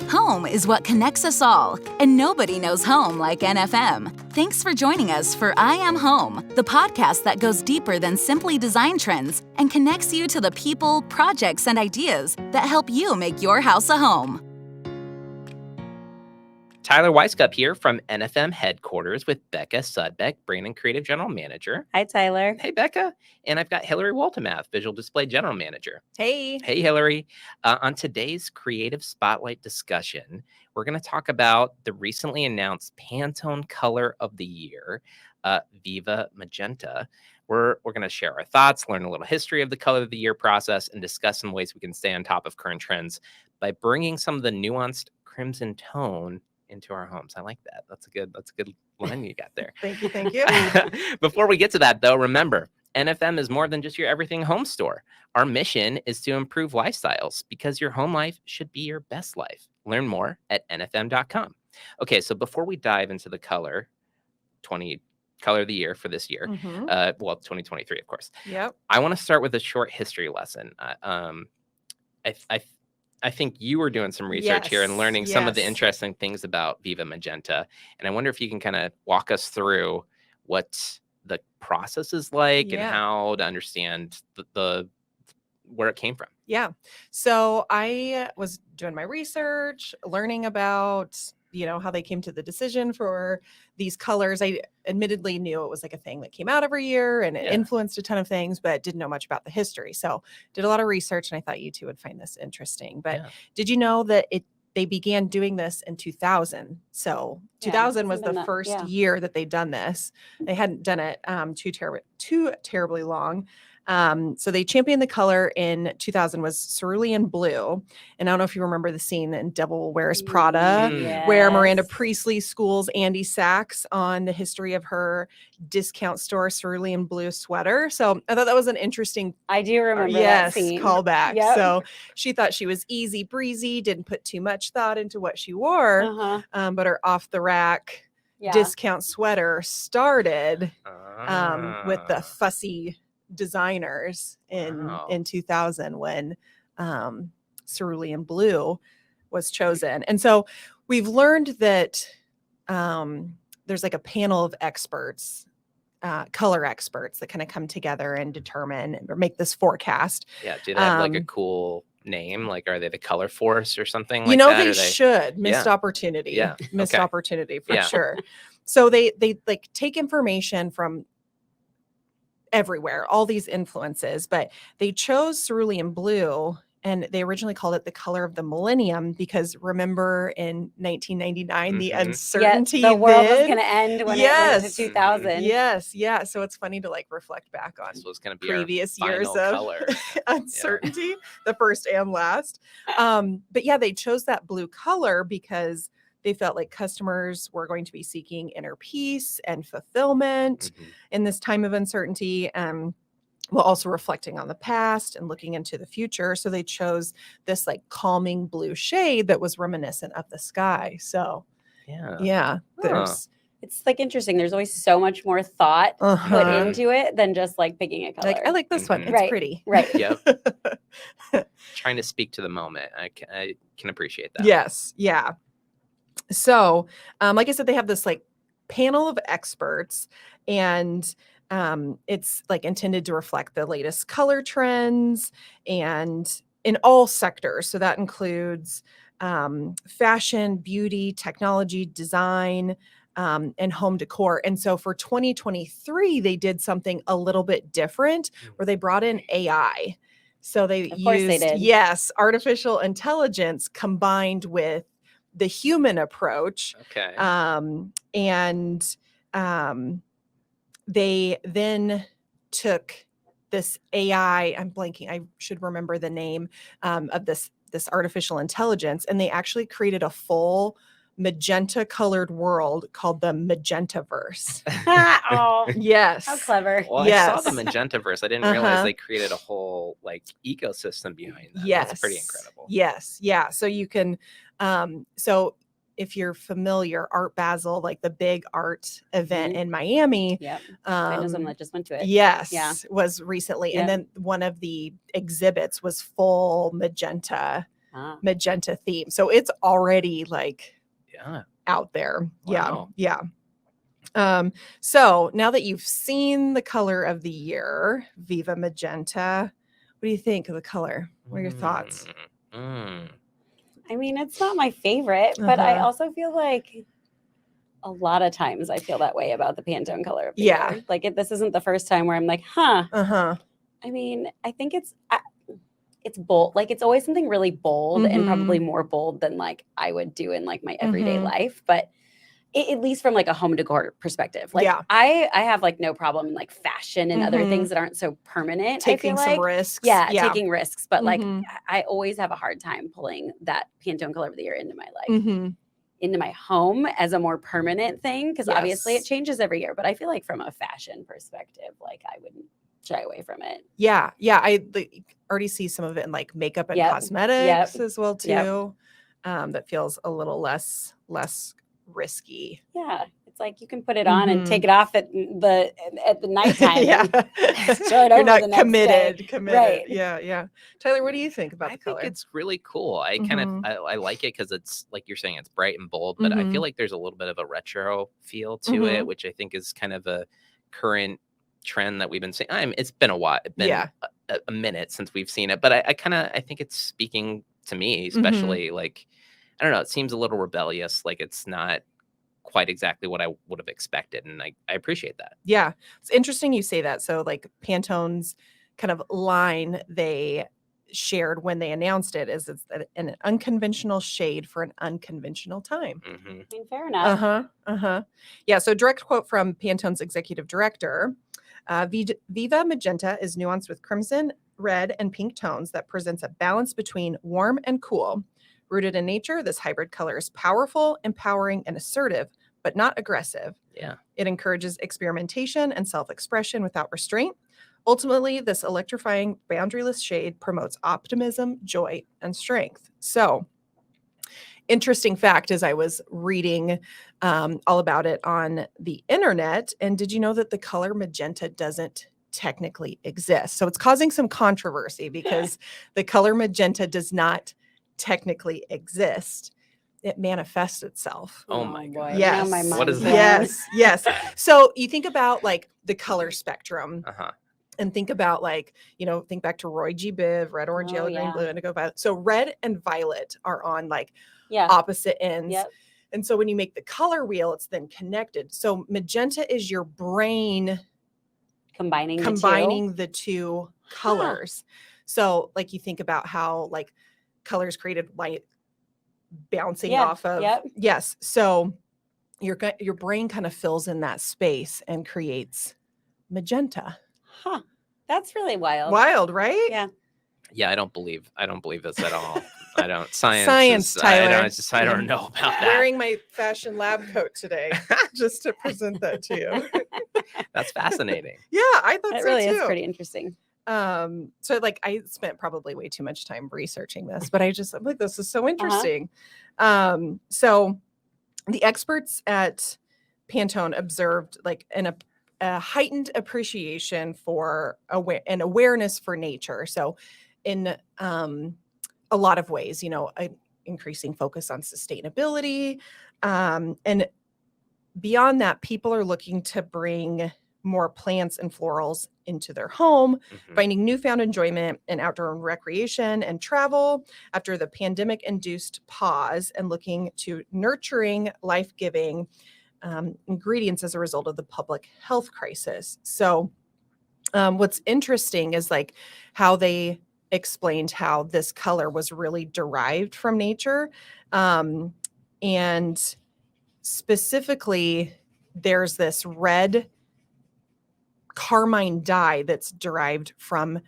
Home is what connects us all, and nobody knows home like NFM. Thanks for joining us for I Am Home, the podcast that goes deeper than simply design trends and connects you to the people, projects, and ideas that help you make your house a home. Tyler Wisecup here from NFM headquarters with Becca Sudbeck, Brand and Creative General Manager. Hi, Tyler. Hey, Becca. And I've got Hillary Woltemath, Visual Display General Manager. Hey. Hey, Hillary. On today's Creative Spotlight discussion, we're going to talk about the recently announced Pantone Color of the Year, Viva Magenta. We're going to share our thoughts, learn a little history of the Color of the Year process, and discuss some ways we can stay on top of current trends by bringing some of the nuanced crimson tone into our homes. I like that. That's a good line you got there. Thank you. Before we get to that, though, remember, NFM is more than just your everything home store. Our mission is to improve lifestyles because your home life should be your best life. Learn more at nfm.com. Okay, so before we dive into the color of the year for this year, 2023, of course. Yep. I want to start with a short history lesson. I think you were doing some research here and learning some of the interesting things about Viva Magenta. And I wonder if you can kind of walk us through what the process is like and how to understand the where it came from. Yeah. So I was doing my research, learning about, how they came to the decision for these colors. I admittedly knew it was like a thing that came out every year and it influenced a ton of things, but didn't know much about the history. So did a lot of research and I thought you two would find this interesting. But did you know that they began doing this in 2000? So 2000 was the first year that they'd done this. They hadn't done it too terribly long. So they championed the color in 2000 was cerulean blue. And I don't know if you remember the scene in Devil Wears Prada, where Miranda Priestley schools Andy Sachs on the history of her discount store cerulean blue sweater. So I thought that was an interesting, I do remember that scene. Callback. Yep. So she thought she was easy breezy, didn't put too much thought into what she wore, but her off the rack discount sweater started with the fussy designers in 2000 when cerulean blue was chosen. And so we've learned that there's like a panel of experts, color experts that kind of come together and determine or make this forecast. Yeah. Do they have like a cool name? Like, are they the Color Force or something like that? They should. Missed opportunity. Yeah. Missed opportunity for sure. So they like take information from everywhere, all these influences, but they chose cerulean blue and they originally called it the color of the millennium because remember in 1999 the uncertainty the world was going to end when it went to 2000. Yeah. So it's funny to like reflect back on previous years of uncertainty, the first and last. But they chose that blue color because they felt like customers were going to be seeking inner peace and fulfillment in this time of uncertainty, while also reflecting on the past and looking into the future. So they chose this like calming blue shade that was reminiscent of the sky. So it's like interesting. There's always so much more thought put into it than just like picking a color. Like, I like this one. It's pretty. Right. Yep. Trying to speak to the moment. I can appreciate that. Yes. Yeah. So, like I said, they have this like panel of experts and it's like intended to reflect the latest color trends and in all sectors. So that includes fashion, beauty, technology, design, and home decor. And so for 2023, they did something a little bit different where they brought in AI. So they used, artificial intelligence combined with the human approach. Okay. And they then took this AI, I'm blanking, I should remember the name of this artificial intelligence, and they actually created a full magenta colored world called the Magentaverse. Oh, yes. How clever. Well, I saw the Magentaverse. I didn't realize they created a whole like ecosystem behind that. Yes. That's pretty incredible. Yes. Yeah. So you can, so if you're familiar, Art Basel, like the big art event in Miami. Yeah. I know someone that just went to it. Yes. Yeah. Was recently. Yep. And then one of the exhibits was full magenta magenta theme. So it's already like out there. Wow. Yeah. So now that you've seen the color of the year, Viva Magenta, what do you think of the color? What are your thoughts? I mean, it's not my favorite, but I also feel like a lot of times I feel that way about the Pantone color of the year. Like this isn't the first time where I'm like, I mean, I think it's bold. Like it's always something really bold and probably more bold than like I would do in like my everyday life. But at least from like a home decor perspective, like I have like no problem in like fashion and other things that aren't so permanent. Taking I feel some like. risks. Taking risks. But like I always have a hard time pulling that Pantone color of the year into my life. Into my home as a more permanent thing, because obviously it changes every year. But I feel like from a fashion perspective, like I wouldn't shy away from it. I already see some of it in like makeup and cosmetics as well too. That feels a little less risky. It's like you can put it on and take it off at the nighttime. You're not committed. Right. Yeah. Tyler, what do you think about the color? I think it's really cool. I kind of I like it because it's like you're saying, it's bright and bold, but I feel like there's a little bit of a retro feel to it, which I think is kind of a current trend that we've been seeing. It's been a while. It's been a minute since we've seen it, but I think it's speaking to me, especially like, I don't know, it seems a little rebellious. Like it's not quite exactly what I would have expected. And I appreciate that. Yeah. It's interesting you say that. So like Pantone's kind of line they shared when they announced it is it's an unconventional shade for an unconventional time. I mean, fair enough. Yeah. So direct quote from Pantone's executive director, Viva Magenta is nuanced with crimson, red, and pink tones that presents a balance between warm and cool. Rooted in nature, this hybrid color is powerful, empowering, and assertive, but not aggressive. Yeah. It encourages experimentation and self-expression without restraint. Ultimately, this electrifying, boundaryless shade promotes optimism, joy, and strength. So, interesting fact as I was reading all about it on the internet, and did you know that the color magenta doesn't technically exist? So it's causing some controversy because the color magenta does not technically exist. It manifests itself. Oh my God. Yes. Now my mind's What is blown. that? Yes. So you think about like the color spectrum and think about like, think back to Roy G. Biv, red, orange, yellow, green, blue, indigo, violet. So red and violet are on like opposite ends. And so when you make the color wheel, it's then connected. So magenta is your brain combining the two colors. So like you think about how like colors created light bouncing off of so your brain kind of fills in that space and creates magenta. That's really wild, right? I don't believe this at all. I don't science Tyler. I don't know about that. Wearing my fashion lab coat today just to present that to you. That's fascinating. I thought that so really too. is pretty interesting. So like I spent probably way too much time researching this, but I'm like, this is so interesting. So the experts at Pantone observed like a heightened appreciation for awareness for nature. So in a lot of ways, increasing focus on sustainability, and beyond that, people are looking to bring more plants and florals into their home, finding newfound enjoyment in outdoor recreation and travel after the pandemic-induced pause, and looking to nurturing, life-giving ingredients as a result of the public health crisis. So what's interesting is like how they explained how this color was really derived from nature. And specifically, there's this red carmine dye that's derived from,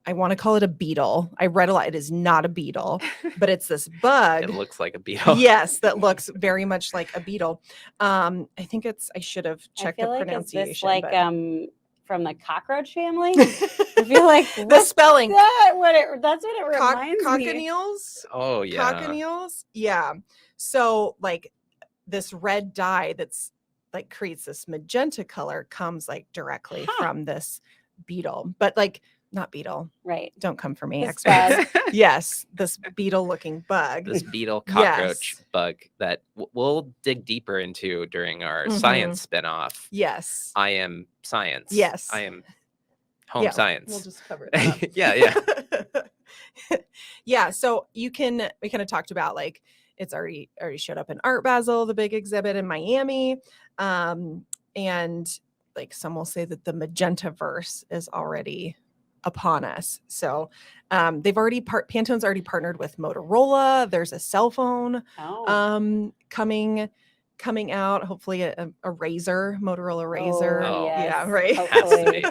I want to call it a beetle. I read a lot. It is not a beetle, but it's this bug. It looks like a beetle. Yes, that looks very much like a beetle. I think I should have checked the pronunciation. Is this like from the cockroach family? I feel like the spelling. That's what it reminds me. Cochineals? Oh yeah. Cochineals? Yeah. So like this red dye that's like creates this magenta color comes like directly from this beetle. But like not beetle. Right. Don't come for me, This experts. bug. Yes, this beetle-looking bug. This beetle cockroach Yes. bug that we'll dig deeper into during our Mhm. science spinoff. Yes. I am science. Yes. I am home science. We'll just cover that up. Yeah. Yeah. So we kind of talked about like it's already showed up in Art Basel, the big exhibit in Miami. And like some will say that the magenta verse is already upon us. So Pantone's already partnered with Motorola. There's a cell phone coming out, hopefully a Razr, Motorola Razr. Oh, yes. Yeah, right. Has to be.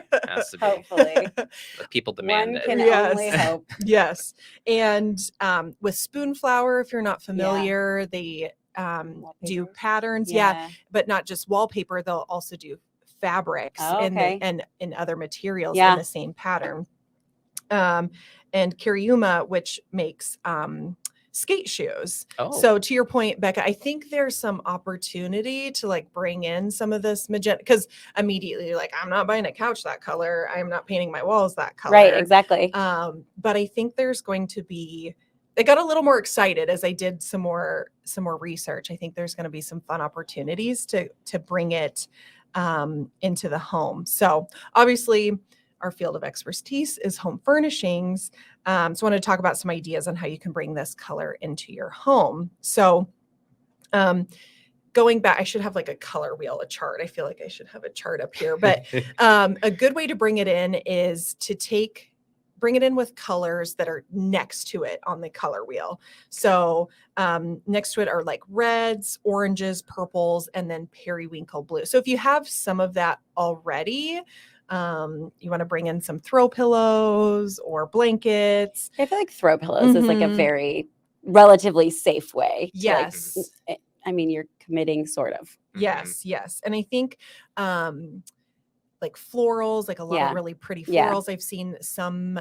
Hopefully. The people demand One it. can Yes. only hope. Yes. And with Spoonflower, if you're not familiar, they do patterns. Yeah. But not just wallpaper. They'll also do fabrics and other materials in the same pattern. And Kiriuma, which makes skate shoes. So to your point, Becca, I think there's some opportunity to like bring in some of this magenta, because immediately you're like, I'm not buying a couch that color. I'm not painting my walls that color. Right, exactly. But I think there's going to be, I got a little more excited as I did some more research. I think there's going to be some fun opportunities to bring it into the home. So obviously our field of expertise is home furnishings. So I want to talk about some ideas on how you can bring this color into your home. So going back, I should have like a color wheel, a chart. I feel like I should have a chart up here, but a good way to bring it in is to bring it in with colors that are next to it on the color wheel. So next to it are like reds, oranges, purples, and then periwinkle blue. So if you have some of that already, you want to bring in some throw pillows or blankets. I feel like throw pillows is like a very relatively safe way. Yes. I mean, you're committing sort of. Yes. Yes. And I think, like florals, like a lot of really pretty florals. I've seen some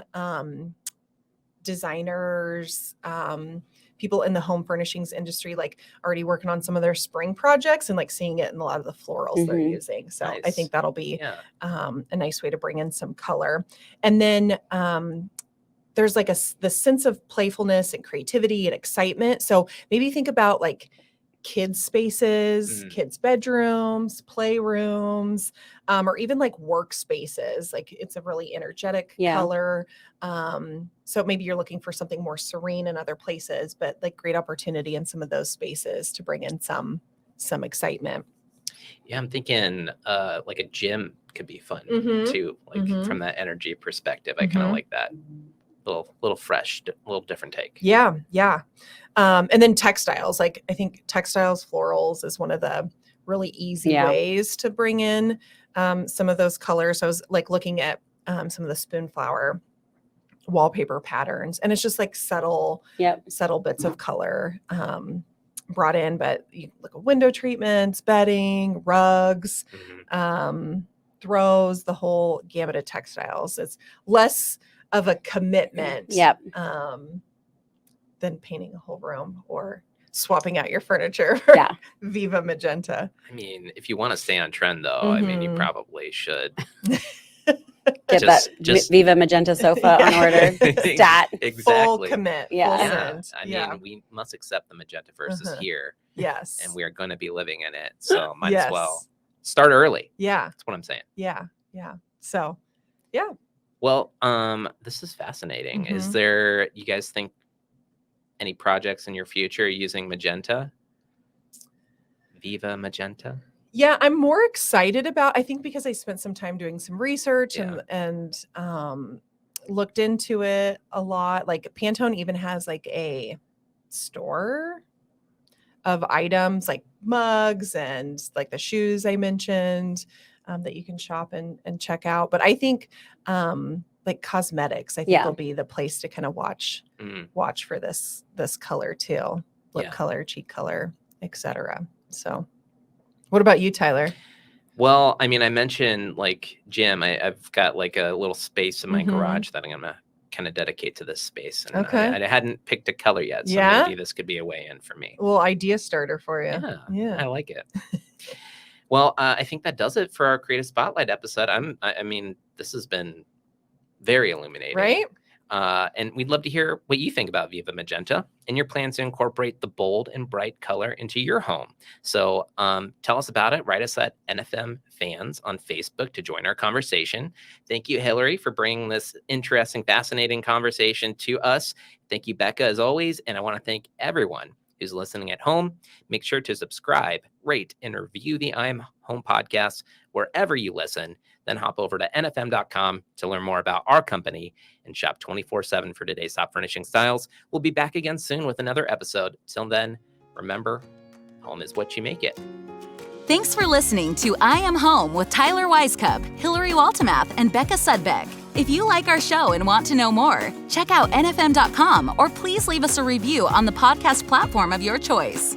designers, people in the home furnishings industry, like already working on some of their spring projects and like seeing it in a lot of the florals they're using. So I think that'll be a nice way to bring in some color. And then there's like the sense of playfulness and creativity and excitement. So maybe think about like kids spaces, kids bedrooms, playrooms, or even like workspaces. Like it's a really energetic color. So maybe you're looking for something more serene in other places, but like great opportunity in some of those spaces to bring in some excitement. Yeah, I'm thinking like a gym could be fun too, like from that energy perspective. I kind of like that. Little fresh, little different take. Yeah. And then textiles, like I think textiles, florals is one of the really easy ways to bring in some of those colors. So I was like looking at some of the Spoonflower wallpaper patterns, and it's just like subtle bits of color brought in, but you look at window treatments, bedding, rugs, throws, the whole gamut of textiles. It's less of a commitment than painting a whole room or swapping out your furniture for Viva Magenta. I mean, if you want to stay on trend though, I mean, you probably should get that Viva Magenta sofa on order. Stat. Exactly. Full commit. Yeah. I mean, we must accept the magenta versus here. Yes. And we are going to be living in it. So might as well start early. Yeah. That's what I'm saying. Yeah. So, yeah. Well, this is fascinating. Is there, you guys think any projects in your future using magenta? Viva Magenta? Yeah, I'm more excited about, I think because I spent some time doing some research and looked into it a lot. Like Pantone even has like a store of items like mugs and like the shoes I mentioned that you can shop and check out. But I think like cosmetics, I think will be the place to kind of watch for this color too. Lip color, cheek color, etc. So what about you, Tyler? Well, I mean, I mentioned like gym. I've got like a little space in my garage that I'm going to kind of dedicate to this space. And I hadn't picked a color yet. So maybe this could be a way in for me. A little idea starter for you. Yeah. I like it. Well, I think that does it for our Creative Spotlight episode. I mean, this has been Very illuminating. Right? And we'd love to hear what you think about Viva Magenta and your plans to incorporate the bold and bright color into your home. So tell us about it. Write us at NFM Fans on Facebook to join our conversation. Thank you, Hillary, for bringing this interesting, fascinating conversation to us. Thank you, Becca, as always. And I want to thank everyone who's listening at home. Make sure to subscribe, rate, and review the I Am Home podcast wherever you listen. Then hop over to nfm.com to learn more about our company and shop 24/7 for today's top furnishing styles. We'll be back again soon with another episode. Till then, remember, home is what you make it. Thanks for listening to I Am Home with Tyler Wisecup, Hillary Waltemath, and Becca Sudbeck. If you like our show and want to know more, check out nfm.com or please leave us a review on the podcast platform of your choice.